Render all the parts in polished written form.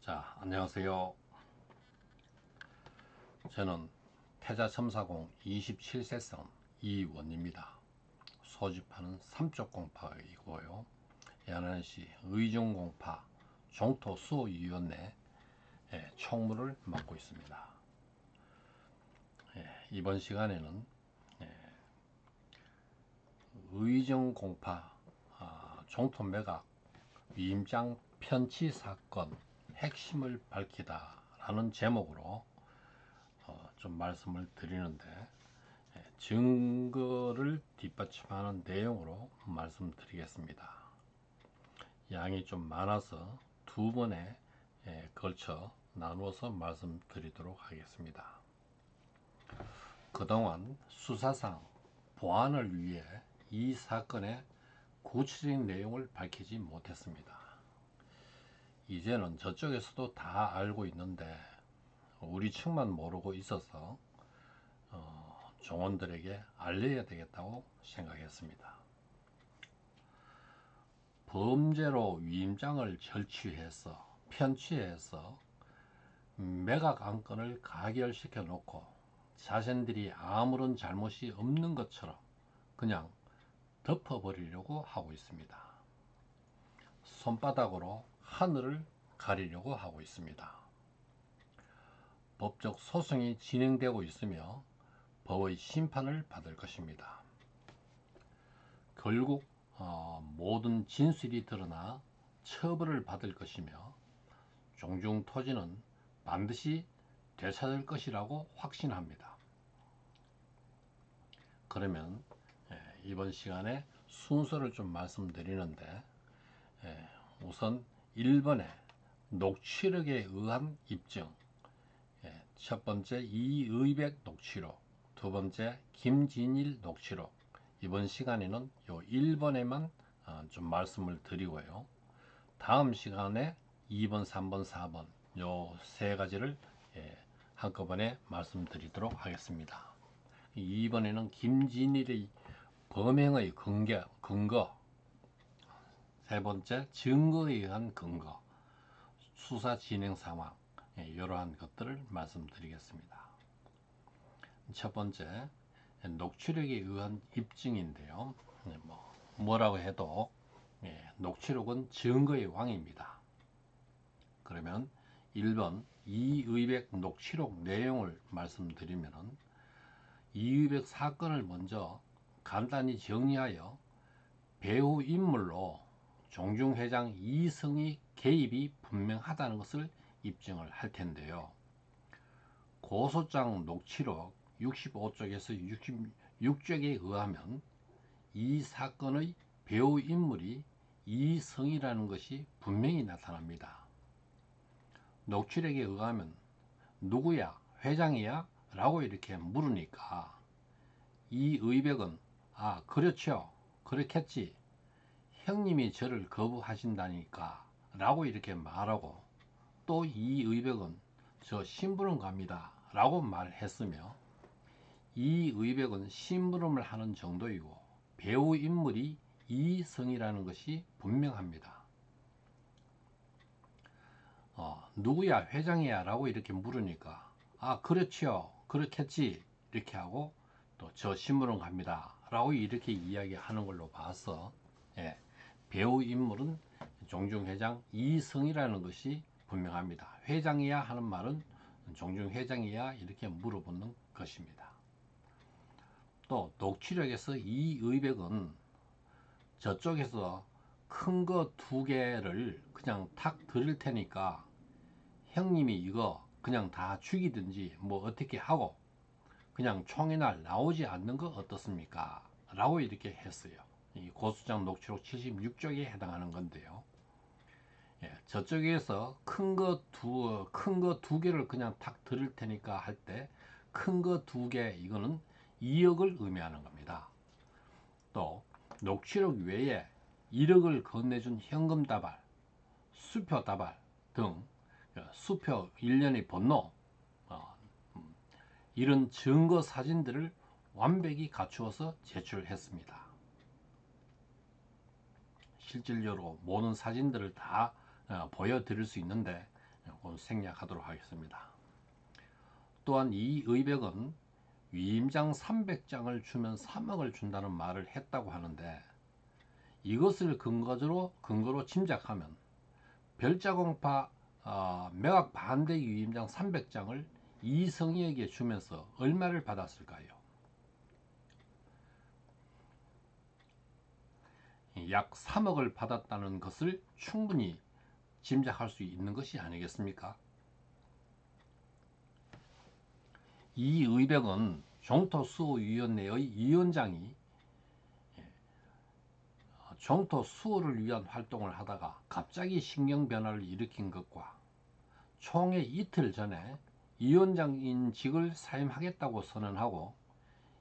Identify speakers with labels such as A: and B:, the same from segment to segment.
A: 자, 안녕하세요. 저는 태자첨사공 27세선 이원입니다. 소집하는 삼쪽공파이고요. 양안시 의정공파 종토수호위원회 총무를 맡고 있습니다. 이번 시간에는 의정공파 종토매각 위임장 편취 사건 핵심을 밝히다 라는 제목으로 좀 말씀을 드리는데, 증거를 뒷받침하는 내용으로 말씀드리겠습니다. 양이 좀 많아서 두 번에 걸쳐 나누어서 말씀드리도록 하겠습니다. 그동안 수사상 보안을 위해 이 사건의 구체적인 내용을 밝히지 못했습니다. 이제는 저쪽에서도 다 알고 있는데 우리 측만 모르고 있어서 종원들에게 알려야 되겠다고 생각했습니다. 범죄로 위임장을 편취해서 매각 안건을 가결시켜 놓고 자신들이 아무런 잘못이 없는 것처럼 그냥 덮어버리려고 하고 있습니다. 손바닥으로 하늘을 가리려고 하고 있습니다. 법적 소송이 진행되고 있으며 법의 심판을 받을 것입니다. 결국 모든 진술이 드러나 처벌을 받을 것이며 종중 토지는 반드시 되찾을 것이라고 확신합니다. 그러면 이번 시간에 순서를 좀 말씀드리는데, 우선 1번에 녹취록에 의한 입증, 첫 번째 이의백 녹취록, 두 번째 김진일 녹취록. 이번 시간에는 요 1번에만 좀 말씀을 드리고요. 다음 시간에 2번, 3번, 4번 요 세 가지를 한꺼번에 말씀드리도록 하겠습니다. 2번에는 김진일의 범행의 근거, 세 번째 증거에 의한 근거, 수사 진행 상황, 이러한 것들을 말씀드리겠습니다. 첫 번째, 녹취록에 의한 입증인데요. 뭐라고 해도 녹취록은 증거의 왕입니다. 그러면 1번 이의백 녹취록 내용을 말씀드리면, 이의백 사건을 먼저 간단히 정리하여 배후 인물로 종중회장 이승의 개입이 분명하다는 것을 입증을 할 텐데요. 고소장 녹취록 65쪽에서 66쪽에 의하면 이 사건의 배후 인물이 이승이라는 것이 분명히 나타납니다. 녹취록에 의하면 누구야? 회장이야? 라고 이렇게 물으니까 이의백은 그렇죠, 그렇겠지, 형님이 저를 거부하신다니까 라고 이렇게 말하고, 또 이의백은 저 심부름 갑니다 라고 말했으며, 이의백은 심부름을 하는 정도이고 배우 인물이 이성이라는 것이 분명합니다. 누구야? 회장이야? 라고 이렇게 물으니까 그렇지요, 그렇겠지 이렇게 하고, 또 저 심부름 갑니다 라고 이렇게 이야기하는 걸로 봐서 배우 인물은 종중회장 이성이라는 것이 분명합니다. 회장이야 하는 말은 종중회장이야 이렇게 물어보는 것입니다. 또 녹취록에서 이의백은 저쪽에서 큰 거 두 개를 그냥 탁 드릴 테니까 형님이 이거 그냥 다 죽이든지 뭐 어떻게 하고 그냥 총의 날 나오지 않는 거 어떻습니까? 라고 이렇게 했어요. 이 고소장 녹취록 76쪽에 해당하는 건데요. 저쪽에서 큰 거 두 개를 그냥 탁 드릴 테니까 할 때 큰 거 두 개, 이거는 2억을 의미하는 겁니다. 또 녹취록 외에 1억을 건네준 현금 다발, 수표 다발 등 수표 1년의 번호, 이런 증거 사진들을 완벽히 갖추어서 제출했습니다. 실질적으로 모든 사진들을 다 보여드릴 수 있는데 생략하도록 하겠습니다. 또한 이 의백은 위임장 300장을 주면 3억을 준다는 말을 했다고 하는데, 이것을 근거로 짐작하면 별자공파 매각 반대 위임장 300장을 이성희에게 주면서 얼마를 받았을까요? 약 3억을 받았다는 것을 충분히 짐작할 수 있는 것이 아니겠습니까? 이 의백은 종토수호위원회의 위원장이 종토수호를 위한 활동을 하다가 갑자기 신경변화를 일으킨 것과 총회 이틀 전에 위원장인직을 사임하겠다고 선언하고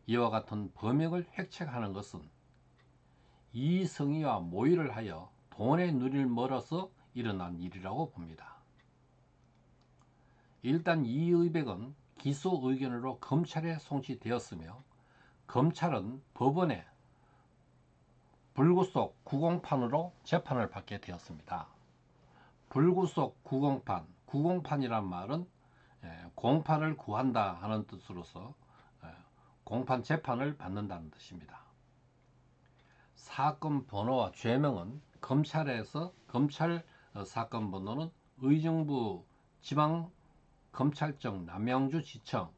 A: 이와 같은 범행을 획책하는 것은 이성희와 모의를 하여 돈의 눈을 멀어서 일어난 일이라고 봅니다. 일단 이 의백은 기소 의견으로 검찰에 송치되었으며, 검찰은 법원에 불구속 구공판으로 재판을 받게 되었습니다. 불구속 구공판이란 말은 공판을 구한다 하는 뜻으로서 공판 재판을 받는다는 뜻입니다. 사건 번호와 죄명은 검찰 사건 번호는 의정부 지방검찰청 남양주지청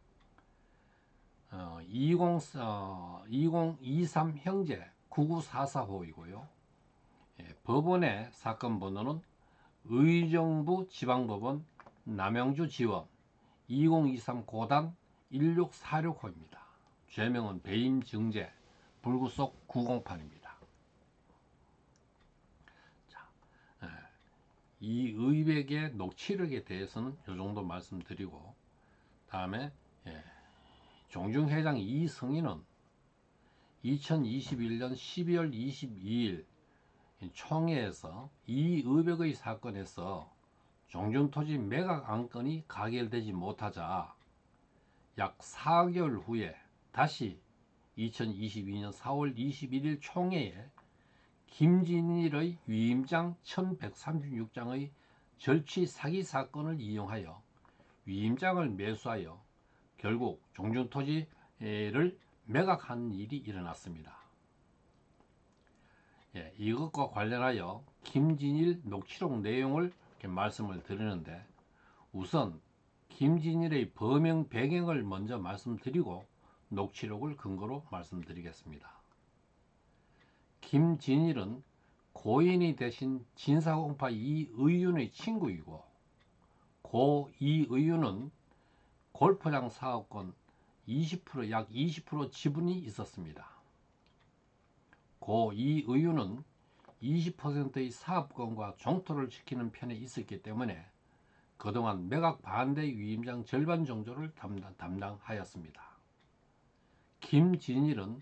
A: 2023 형제 9944호이고요. 법원의 사건 번호는 의정부 지방법원 남양주지원 2023 고단 1646호입니다. 죄명은 배임증제 불구속 구공판입니다. 이 의백의 녹취록에 대해서는 이 정도 말씀드리고, 다음에 종중회장 이성희는 2021년 12월 22일 총회에서 이 의백의 사건에서 종중토지 매각 안건이 가결되지 못하자 약 4개월 후에 다시 2022년 4월 21일 총회에 김진일의 위임장 1136장의 절취 사기 사건을 이용하여 위임장을 매수하여 결국 종중토지를 매각한 일이 일어났습니다. 이것과 관련하여 김진일 녹취록 내용을 이렇게 말씀을 드리는데, 우선 김진일의 범행 배경을 먼저 말씀드리고 녹취록을 근거로 말씀드리겠습니다. 김진일은 고인이 되신 진사공파 이의윤의 친구이고, 고 이의윤은 골프장 사업권 약 20% 지분이 있었습니다. 고 이의윤은 20%의 사업권과 종토를 지키는 편에 있었기 때문에 그동안 매각 반대 위임장 절반 정도를 담당하였습니다. 김진일은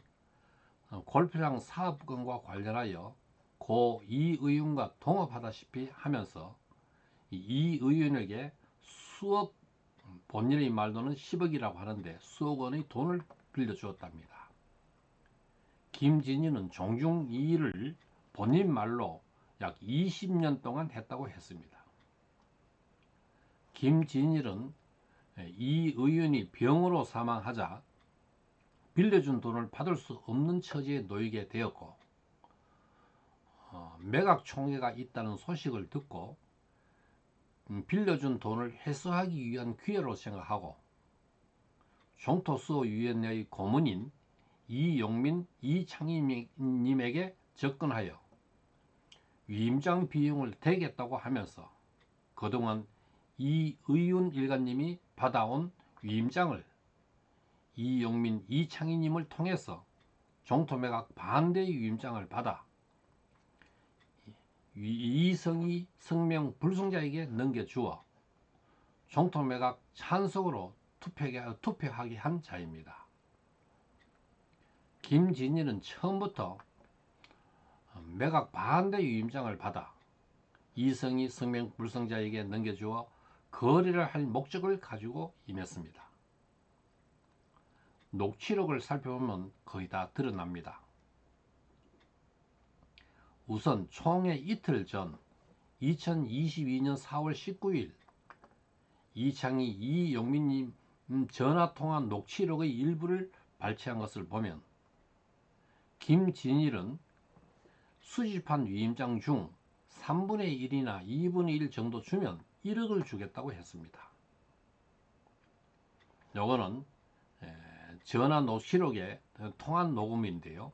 A: 골프장 사업권과 관련하여 고 이의윤과 동업하다시피 하면서 이 의원에게 수억, 본인의 말로는 10억이라고 하는데 수억 원의 돈을 빌려주었답니다. 김진일은 종중 이 일을 본인 말로 약 20년 동안 했다고 했습니다. 김진일은 이 의원이 병으로 사망하자 빌려준 돈을 받을 수 없는 처지에 놓이게 되었고, 매각 총회가 있다는 소식을 듣고 빌려준 돈을 회수하기 위한 기회로 생각하고 종토수호위원회의 고문인 이용민, 이창희님에게 접근하여 위임장 비용을 대겠다고 하면서 그동안 이의윤 일가님이 받아온 위임장을 이용민, 이창희님을 통해서 종토매각 반대 위임장을 받아 이성희 성명 불승자에게 넘겨주어 종토매각 찬성으로 투표하게 한 자입니다. 김진일은 처음부터 매각 반대 위임장을 받아 이성희 성명 불승자에게 넘겨주어 거래를 할 목적을 가지고 임했습니다. 녹취록을 살펴보면 거의 다 드러납니다. 우선 총회 이틀 전 2022년 4월 19일 이창희, 이용민님 전화통화 녹취록의 일부를 발췌한 것을 보면 김진일은 수집한 위임장 중 3분의 1이나 2분의 1 정도 주면 1억을 주겠다고 했습니다. 요거는 전화 녹취록의 통화 녹음인데요.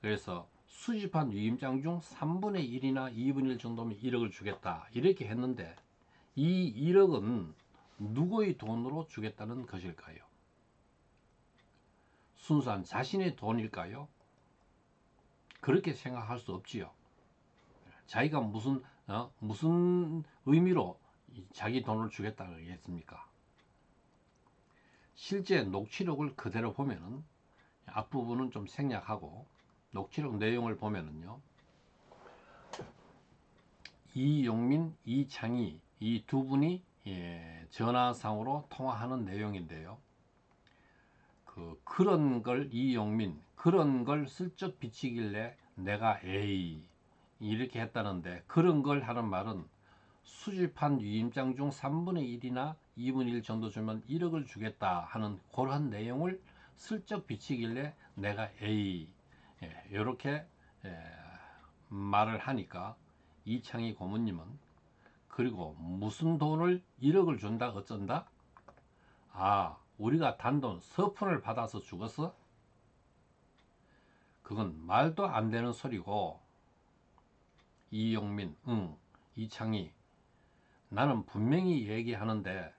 A: 그래서 수집한 위임장 중 3분의 1이나 2분의 1 정도면 1억을 주겠다 이렇게 했는데, 이 1억은 누구의 돈으로 주겠다는 것일까요? 순수한 자신의 돈일까요? 그렇게 생각할 수 없지요. 자기가 무슨 의미로 자기 돈을 주겠다고 했습니까? 실제 녹취록을 그대로 보면은 앞부분은 좀 생략하고 녹취록 내용을 보면은요, 이용민, 이창희 이 두 분이 전화상으로 통화하는 내용인데요. 그런 걸 이용민 그런 걸 슬쩍 비치길래 내가 에이 이렇게 했다는데, 그런 걸 하는 말은 수집한 위임장 중 3분의 1이나 2분의 1 정도 주면 1억을 주겠다 하는 그런 내용을 슬쩍 비치길래 내가 에이 이렇게 말을 하니까, 이창희 고문님은 그리고 무슨 돈을 1억을 준다 어쩐다? 아, 우리가 단돈 서푼을 받아서 죽었어? 그건 말도 안 되는 소리고, 이용민, 이창희, 나는 분명히 얘기하는데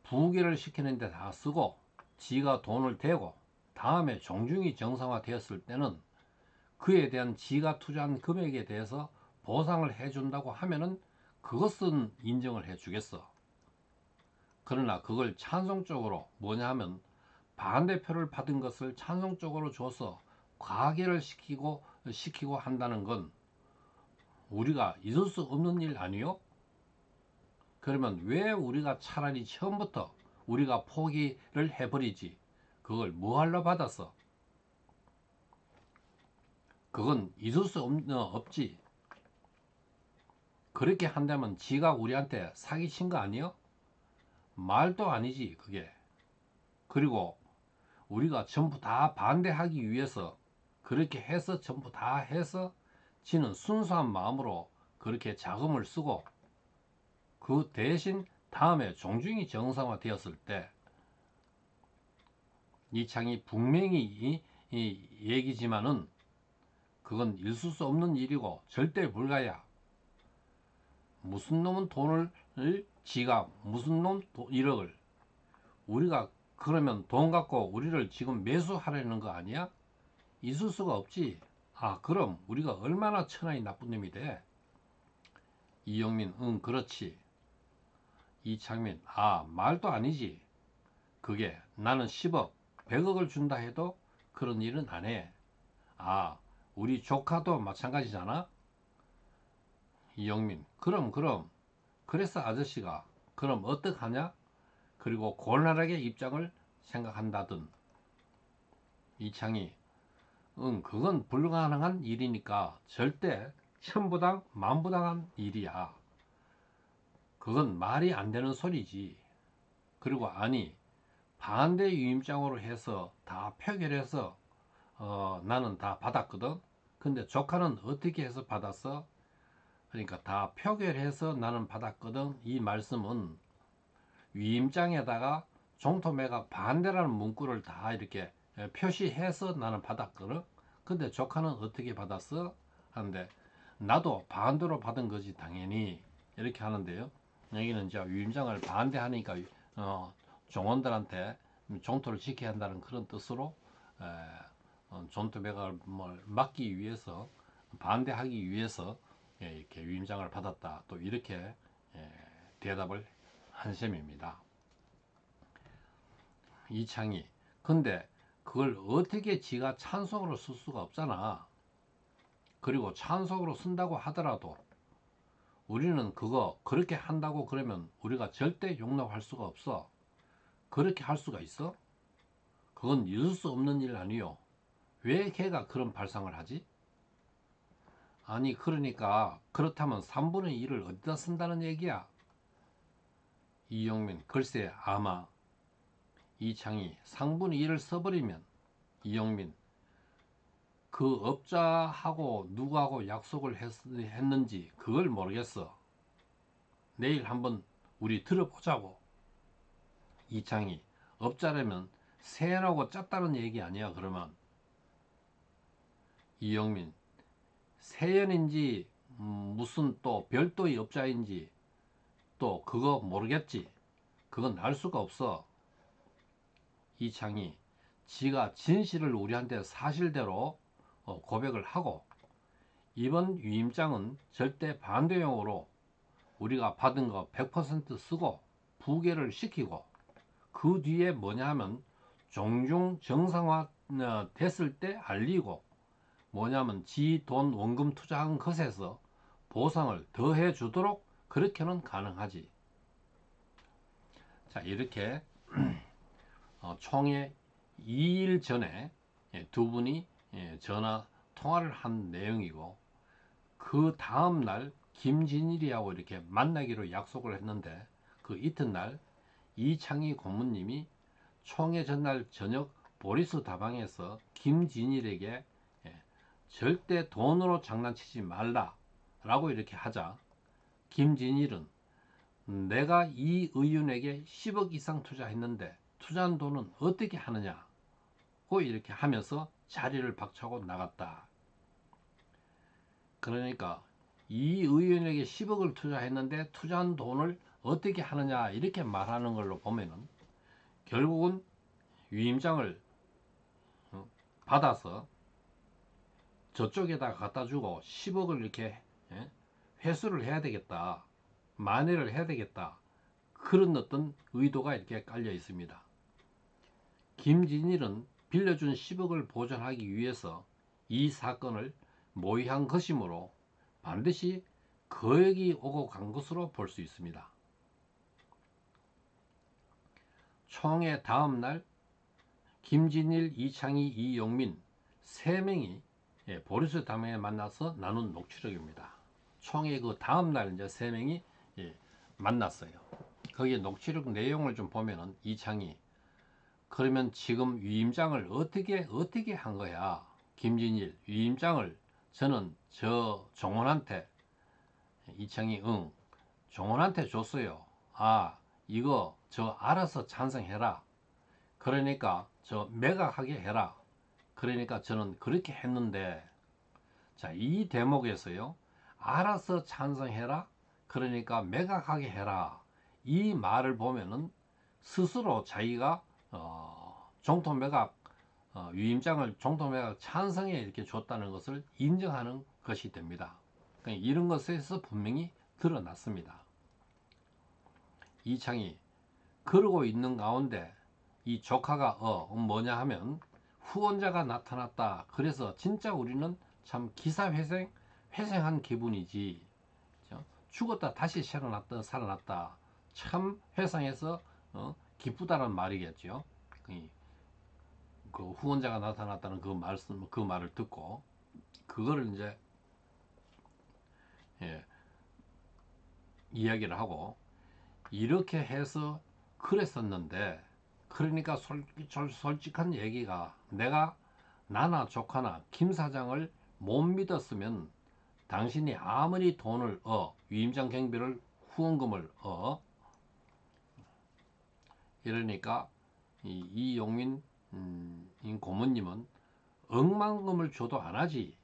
A: 부계를 시키는데 다 쓰고 지가 돈을 대고 다음에 종중이 정상화 되었을 때는 그에 대한 지가 투자한 금액에 대해서 보상을 해준다고 하면은 그것은 인정을 해주겠어. 그러나 그걸 찬성적으로 뭐냐 하면 반대표를 받은 것을 찬성적으로 줘서 과계를 시키고 한다는 건 우리가 있을 수 없는 일 아니요? 그러면 왜 우리가 차라리 처음부터 우리가 포기를 해버리지? 그걸 뭐 하려 받았어? 그건 있을 수 없지. 그렇게 한다면 지가 우리한테 사기친 거 아니요? 말도 아니지 그게. 그리고 우리가 전부 다 반대하기 위해서 그렇게 해서 전부 다 해서 지는 순수한 마음으로 그렇게 자금을 쓰고, 그 대신 다음에 종중이 정상화 되었을 때 이창이 분명히 이 얘기지만은 그건 있을 수 없는 일이고 절대 불가야. 무슨 놈은 돈을 지가 무슨 놈 1억을 우리가 그러면 돈 갖고 우리를 지금 매수하려는 거 아니야? 있을 수가 없지. 아, 그럼 우리가 얼마나 천하의 나쁜 놈이 돼? 이영민, 그렇지. 이창민, 아, 말도 아니지. 그게 나는 10억, 100억을 준다 해도 그런 일은 안 해. 아, 우리 조카도 마찬가지잖아? 이영민, 그럼. 그래서 아저씨가 그럼 어떡하냐? 그리고 곤란하게 입장을 생각한다든. 이창이, 그건 불가능한 일이니까 절대 천부당 만부당한 일이야. 그건 말이 안 되는 소리지. 그리고 아니, 반대 유임장으로 해서 다 표결해서 나는 다 받았거든. 근데 조카는 어떻게 해서 받았어? 그러니까 다 표결해서 나는 받았거든. 이 말씀은 위임장에다가 종토매각 반대라는 문구를 다 이렇게 표시해서 나는 받았거든. 근데 조카는 어떻게 받았어? 하는데 나도 반대로 받은 거지 당연히, 이렇게 하는데요. 여기는 이제 위임장을 반대하니까 종원들한테 종토를 지켜야 한다는 그런 뜻으로 종토 매각을 막기 위해서, 반대하기 위해서 이렇게 위임장을 받았다, 또 이렇게 대답을 한 셈입니다. 이창이, 근데 그걸 어떻게 지가 찬성으로 쓸 수가 없잖아. 그리고 찬성으로 쓴다고 하더라도 우리는 그거 그렇게 한다고 그러면 우리가 절대 용납할 수가 없어. 그렇게 할 수가 있어? 그건 있을 수 없는 일 아니요. 왜 걔가 그런 발상을 하지? 아니, 그러니까 그렇다면 3분의 1을 어디다 쓴다는 얘기야? 이용민 글쎄 아마 이창희 상분의 1을 써버리면 이용민 그 업자하고 누구하고 약속을 했는지 그걸 모르겠어. 내일 한번 우리 들어보자고. 이창희 업자라면 세연하고 짰다는 얘기 아니야. 그러면 이영민 세연인지 무슨 또 별도의 업자인지 또 그거 모르겠지. 그건 알 수가 없어. 이창희 지가 진실을 우리한테 사실대로 고백을 하고 이번 위임장은 절대 반대용으로 우리가 받은 거 100% 쓰고 부계를 시키고 그 뒤에 뭐냐 하면 종중 정상화 됐을 때 알리고 뭐냐면 지 돈 원금 투자한 것에서 보상을 더해 주도록 그렇게는 가능하지. 자, 이렇게 총회 2일 전에 두 분이 전화 통화를 한 내용이고 그 다음날 김진일이하고 이렇게 만나기로 약속을 했는데 그 이튿날 이창희 고문님이 총회 전날 저녁 보리스 다방에서 김진일에게 절대 돈으로 장난치지 말라 라고 이렇게 하자 김진일은 내가 이 의원에게 10억 이상 투자했는데 투자한 돈은 어떻게 하느냐고 이렇게 하면서 자리를 박차고 나갔다. 그러니까 이 의원에게 10억을 투자했는데 투자한 돈을 어떻게 하느냐 이렇게 말하는 걸로 보면은 결국은 위임장을 받아서 저쪽에다 갖다 주고 10억을 이렇게 회수를 해야 되겠다. 만회를 해야 되겠다. 그런 어떤 의도가 이렇게 깔려 있습니다. 김진일은 빌려준 10억을 보존하기 위해서 이 사건을 모의한 것이므로 반드시 거액이 오고 간 것으로 볼 수 있습니다. 총회 다음 날 김진일, 이창희, 이용민 3명이 보리스 담에 만나서 나눈 녹취록입니다. 총회 그 다음 날 이제 3명이 만났어요. 거기에 녹취록 내용을 좀 보면은 이창희 그러면 지금 위임장을 어떻게 한 거야? 김진일 위임장을 저는 저 종원한테 이창희 종원한테 줬어요. 아 이거 저 알아서 찬성해라. 그러니까 저 매각하게 해라. 그러니까 저는 그렇게 했는데 자, 이 대목에서요. 알아서 찬성해라. 그러니까 매각하게 해라. 이 말을 보면은 스스로 자기가 정토매각 위임장을 정토매각 찬성에 이렇게 줬다는 것을 인정하는 것이 됩니다. 그러니까 이런 것에서 분명히 드러났습니다. 이창이 그러고 있는 가운데 이 조카가 뭐냐 하면 후원자가 나타났다. 그래서 진짜 우리는 참 회생한 기분이지. 그죠? 죽었다 다시 살아났다. 참 회상해서 기쁘다는 말이겠죠. 그 후원자가 나타났다는 그 말을 듣고 그거를 이제 이야기를 하고 이렇게 해서 그랬었는데 그러니까 솔직한 얘기가 내가 나나 조카나 김 사장을 못 믿었으면 당신이 아무리 돈을 위임장 경비를 후원금을 이러니까 이용민 고모님은 억만금을 줘도 안 하지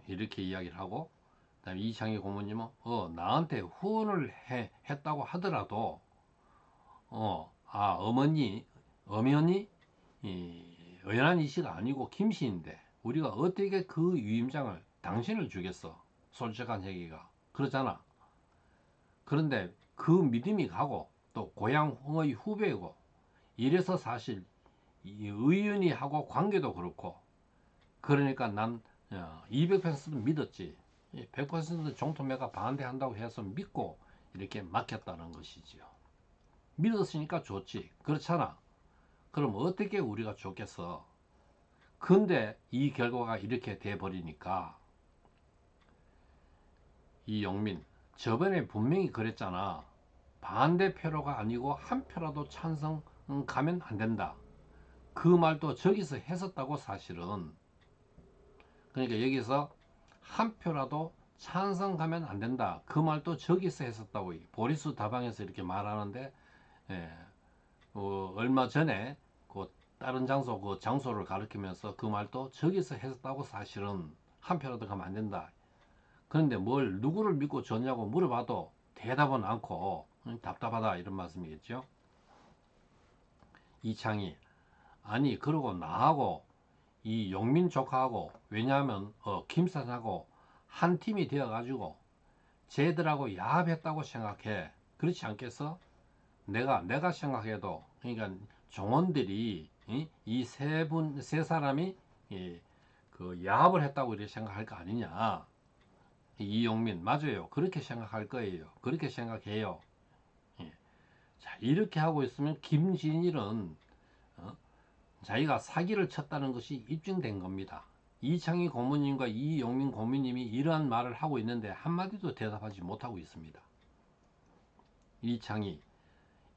A: 이렇게 이야기를 하고 그다음에 이창희 고모님은 나한테 후원을 했다고 하더라도 엄연히 의연한 이씨가 아니고 김씨인데 우리가 어떻게 그 위임장을 당신을 주겠어? 솔직한 얘기가 그렇잖아. 그런데 그 믿음이 가고 또 고향의 후배고 이래서 사실 이 의원이 하고 관계도 그렇고 그러니까 난 200% 믿었지. 100% 정토매가 반대한다고 해서 믿고 이렇게 맡겼다는 것이지요. 믿었으니까 좋지. 그렇잖아. 그럼 어떻게 우리가 좋겠어? 근데 이 결과가 이렇게 돼버리니까 이용민 저번에 분명히 그랬잖아. 반대표로가 아니고 한 표라도 찬성 가면 안 된다. 그 말도 저기서 했었다고 사실은. 그러니까 여기서 한 표라도 찬성 가면 안 된다. 그 말도 저기서 했었다고 보리수 다방에서 이렇게 말하는데 예, 얼마 전에 그 다른 장소 그 장소를 가리키면서 그 말도 저기서 했었다고 사실은 한 표라도 가면 안 된다. 그런데 뭘 누구를 믿고 줬냐고 물어봐도 대답은 않고 답답하다 이런 말씀이겠죠. 이창이 아니 그러고 나하고 이 용민 조카하고 왜냐하면 김 사장하고 한 팀이 되어 가지고 쟤들하고 야합했다고 생각해. 그렇지 않겠어? 내가 생각해도 그러니까 종원들이 이 세 사람이 그 야합을 했다고 이렇게 생각할 거 아니냐. 이용민 맞아요. 그렇게 생각할 거예요. 그렇게 생각해요. 예. 자 이렇게 하고 있으면 김진일은 자기가 사기를 쳤다는 것이 입증된 겁니다. 이창희 고모님과 이용민 고모님이 이러한 말을 하고 있는데 한마디도 대답하지 못하고 있습니다. 이창희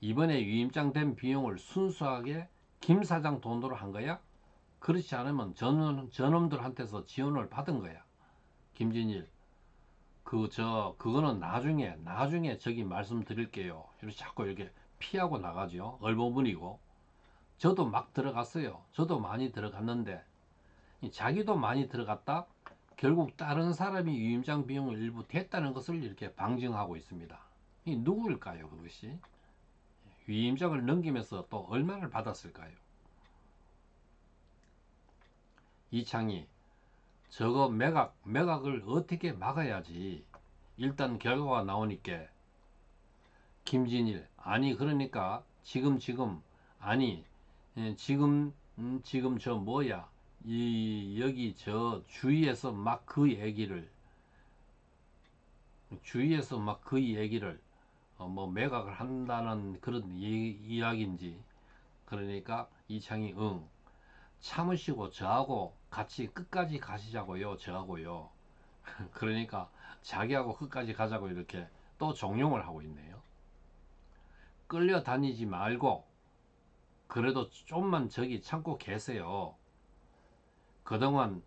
A: 이번에 위임장 된 비용을 순수하게 김 사장 돈으로 한 거야? 그렇지 않으면 저놈들한테서 지원을 받은 거야. 김진일 그거는 나중에 저기 말씀드릴게요. 이렇게 자꾸 이렇게 피하고 나가죠. 얼버무리고. 저도 막 들어갔어요. 저도 많이 들어갔는데 자기도 많이 들어갔다. 결국 다른 사람이 위임장 비용을 일부 댔다는 것을 이렇게 방증하고 있습니다. 이 누구일까요? 그것이 위임장을 넘기면서 또 얼마를 받았을까요? 이창이 저거 매각을 어떻게 막아야지 일단 결과가 나오니까 김진일 아니 그러니까 지금 아니 지금 저 뭐야 이 여기 저 주위에서 막 그 얘기를 뭐 매각을 한다는 그런 이야기인지 그러니까 이창이 응 참으시고 저하고 같이 끝까지 가시자고요 저하고요 그러니까 자기하고 끝까지 가자고 이렇게 또 종용을 하고 있네요. 끌려다니지 말고 그래도 좀만 저기 참고 계세요. 그동안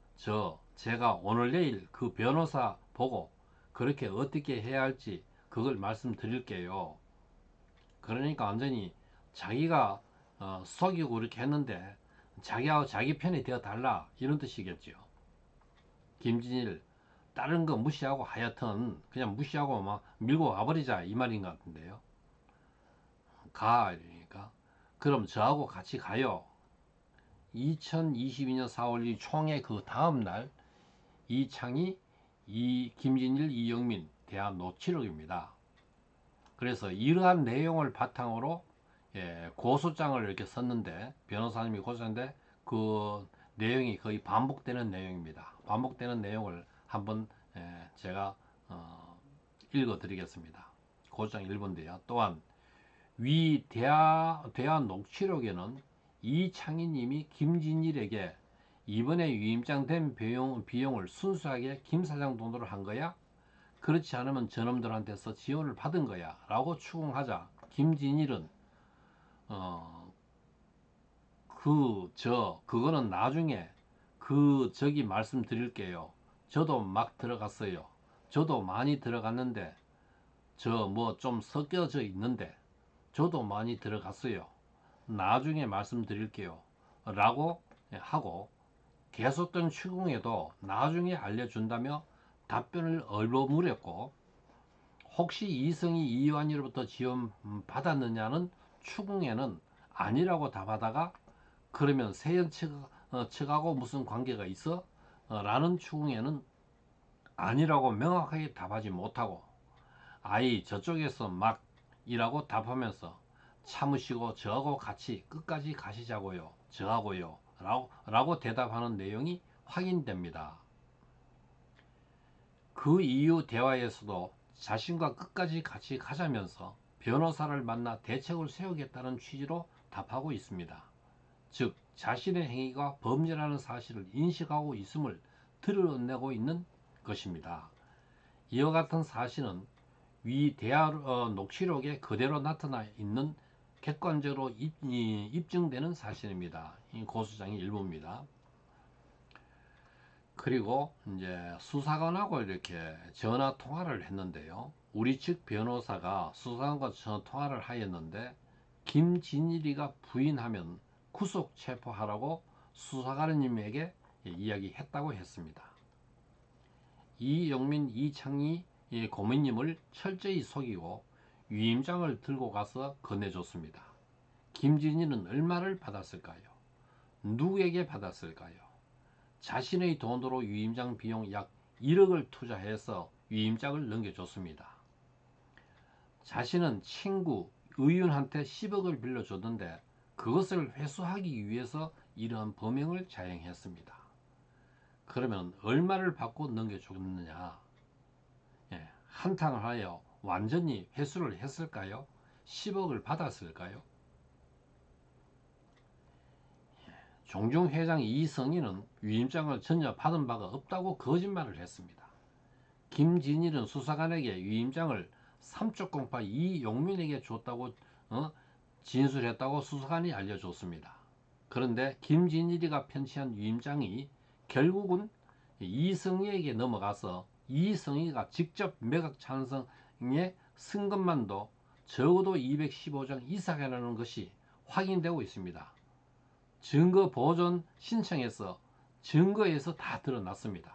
A: 제가 오늘 내일 그 변호사 보고 그렇게 어떻게 해야 할지 그걸 말씀드릴게요. 그러니까 완전히 자기가 속이고 이렇게 했는데 자기하고 자기 편이 되어 달라 이런 뜻이겠죠. 김진일 다른 거 무시하고 하여튼 그냥 무시하고 막 밀고 와버리자 이 말인 것 같은데요. 가 이러니까 그럼 저하고 같이 가요. 2022년 4월 1일 총회 그 다음날 이창희, 김진일, 이영민 대한 녹취록입니다. 그래서 이러한 내용을 바탕으로 고소장을 이렇게 썼는데 변호사님이 고소장인데 그 내용이 거의 반복되는 내용입니다. 반복되는 내용을 한번 제가 읽어 드리겠습니다. 고소장 1번인데요. 또한 위 대화 녹취록에는 이창희님이 김진일에게 이번에 위임장 된 비용을 순수하게 김 사장 돈으로 한 거야? 그렇지 않으면 저놈들한테서 지원을 받은 거야 라고 추궁하자 김진일은 그거는 나중에 저기 말씀드릴게요. 저도 막 들어갔어요. 저도 많이 들어갔는데 저 뭐 좀 섞여져 있는데 저도 많이 들어갔어요. 나중에 말씀드릴게요. 라고 하고 계속된 추궁에도 나중에 알려준다며 답변을 얼버무렸고 혹시 이성이 이완이로부터 지원 받았느냐는 추궁에는 아니라고 답하다가 그러면 세연 측하고 무슨 관계가 있어? 라는 추궁에는 아니라고 명확하게 답하지 못하고 아이 저쪽에서 막 이라고 답하면서 참으시고 저하고 같이 끝까지 가시자고요 저하고요 라고 대답하는 내용이 확인됩니다. 그 이후 대화에서도 자신과 끝까지 같이 가자면서 변호사를 만나 대책을 세우겠다는 취지로 답하고 있습니다. 즉 자신의 행위가 범죄라는 사실을 인식하고 있음을 드러내고 있는 것입니다. 이와 같은 사실은 위 대화 녹취록에 그대로 나타나 있는 객관적으로 입증되는 사실입니다. 이 고소장의 일부입니다. 그리고 이제 수사관하고 이렇게 전화 통화를 했는데요. 우리 측 변호사가 수사관과 전화 통화를 하였는데 김진일이가 부인하면 구속 체포하라고 수사관님에게 이야기했다고 했습니다. 이영민, 이창희 고문님을 철저히 속이고 위임장을 들고 가서 건네줬습니다. 김진일은 얼마를 받았을까요? 누구에게 받았을까요? 자신의 돈으로 위임장 비용 약 1억을 투자해서 위임장을 넘겨줬습니다. 자신은 친구 의윤한테 10억을 빌려줬는데 그것을 회수하기 위해서 이러한 범행을 자행했습니다. 그러면 얼마를 받고 넘겨줬느냐? 한탕을 하여 완전히 회수를 했을까요? 10억을 받았을까요? 종중회장 이성희는 위임장을 전혀 받은 바가 없다고 거짓말을 했습니다. 김진일은 수사관에게 위임장을 삼척공파 이용민에게 줬다고 진술했다고 수사관이 알려줬습니다. 그런데 김진일이가 편취한 위임장이 결국은 이성희에게 넘어가서 이성희가 직접 매각 찬성에 쓴 것만도 적어도 215장 이상이라는 것이 확인되고 있습니다. 증거 보존 신청해서 증거에서 다 드러났습니다.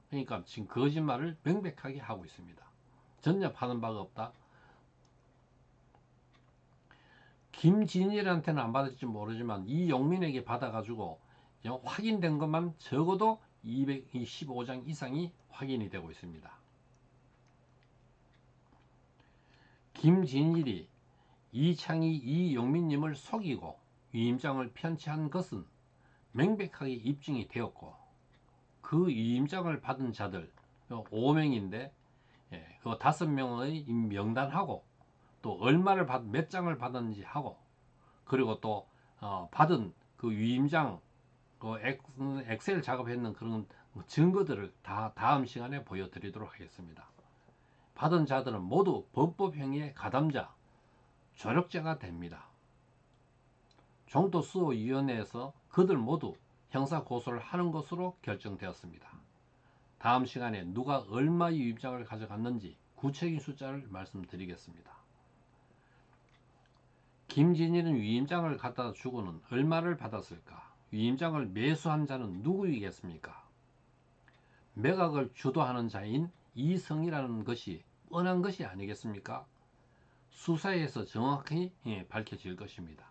A: 그러니까 지금 거짓말을 명백하게 하고 있습니다. 전혀 받은 바가 없다. 김진일한테는 안 받을지 모르지만 이용민에게 받아가지고 확인된 것만 적어도 215장 이상이 확인이 되고 있습니다. 김진일이 이창희, 이용민님을 속이고 위임장을 편취한 것은 명백하게 입증이 되었고 그 위임장을 받은 자들 5명인데 그 5명의 명단하고 또 얼마를 몇 장을 받았는지 하고 그리고 또 받은 그 위임장 그 엑셀 작업했는 그런 증거들을 다 다음 시간에 보여드리도록 하겠습니다. 받은 자들은 모두 범법행위의 가담자, 조력자가 됩니다. 종도수호위원회에서 그들 모두 형사고소를 하는 것으로 결정되었습니다. 다음 시간에 누가 얼마의 위임장을 가져갔는지 구체적인 숫자를 말씀드리겠습니다. 김진일은 위임장을 갖다 주고는 얼마를 받았을까? 위임장을 매수한 자는 누구이겠습니까? 매각을 주도하는 자인 이성이라는 것이 뻔한 것이 아니겠습니까? 수사에서 정확히 밝혀질 것입니다.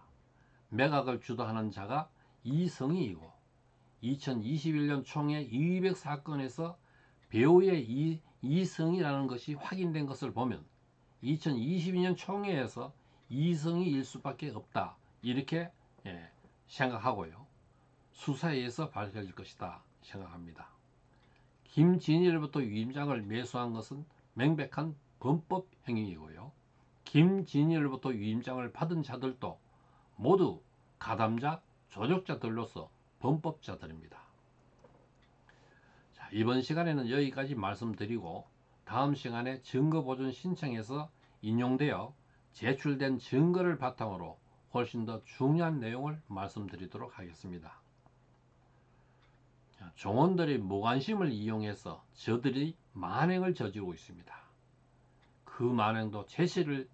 A: 매각을 주도하는 자가 이성이이고 2021년 총회 200사건에서 배우의 이성이라는 것이 확인된 것을 보면 2022년 총회에서 이성이일 수밖에 없다 이렇게 생각하고요. 수사에서 밝혀질 것이다 생각합니다. 김진일로부터 위임장을 매수한 것은 명백한 범법 행위이고요. 김진일로부터 위임장을 받은 자들도 모두 가담자, 조력자들로서 범법자들입니다. 자, 이번 시간에는 여기까지 말씀드리고 다음 시간에 증거보존 신청에서 인용되어 제출된 증거를 바탕으로 훨씬 더 중요한 내용을 말씀드리도록 하겠습니다. 자, 종원들의 무관심을 이용해서 저들이 만행을 저지르고 있습니다. 그 만행도 제시를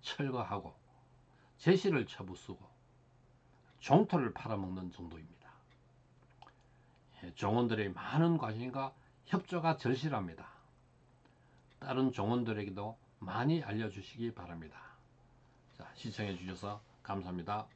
A: 철거하고 제시를 처부수고 종토를 팔아먹는 정도입니다. 종원들의 많은 관심과 협조가 절실합니다. 다른 종원들에게도 많이 알려주시기 바랍니다. 자, 시청해 주셔서 감사합니다.